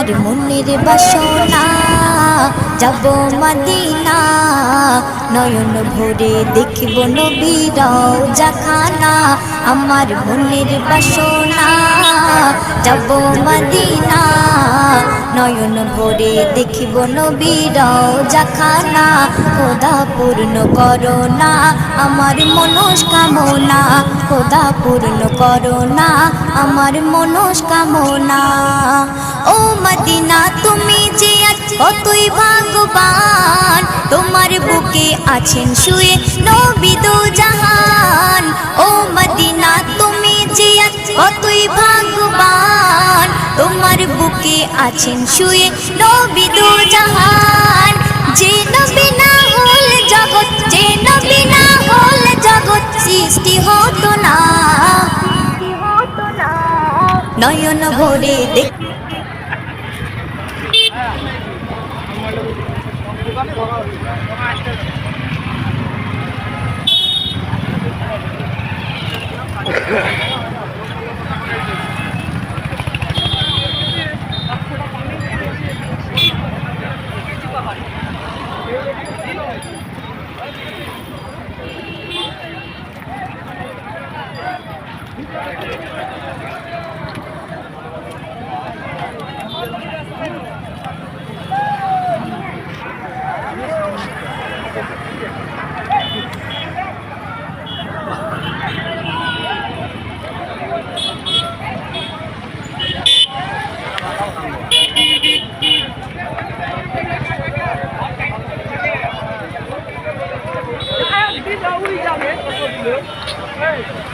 আমার মনের বাসনা যাব মদিনা নয়ন ভরে দেখব নবীর রওজাখানা আমার মনের বাসনা যাব মদিনা নয়ন ভরে দেখব নবীর রওজাখানা খোদা পূর্ণ করো না আমার মনস্কামনা খোদা পূর্ণ করো না আমার মনস্কামনা ও মদিনা তুমি যে কতই ভাগ্যবান তোমার বুকে আছেন শুয়ে নবী দো জাহান ও মদিনা তুমি যে কতই ভাগ্যবান তোমার বুকে আছেন শুয়ে নবী দো জাহান যে নবী না হল জগৎ যে নবী না হল জগৎ সৃষ্টি হতো না নয়ন ভরে দেখ Hey!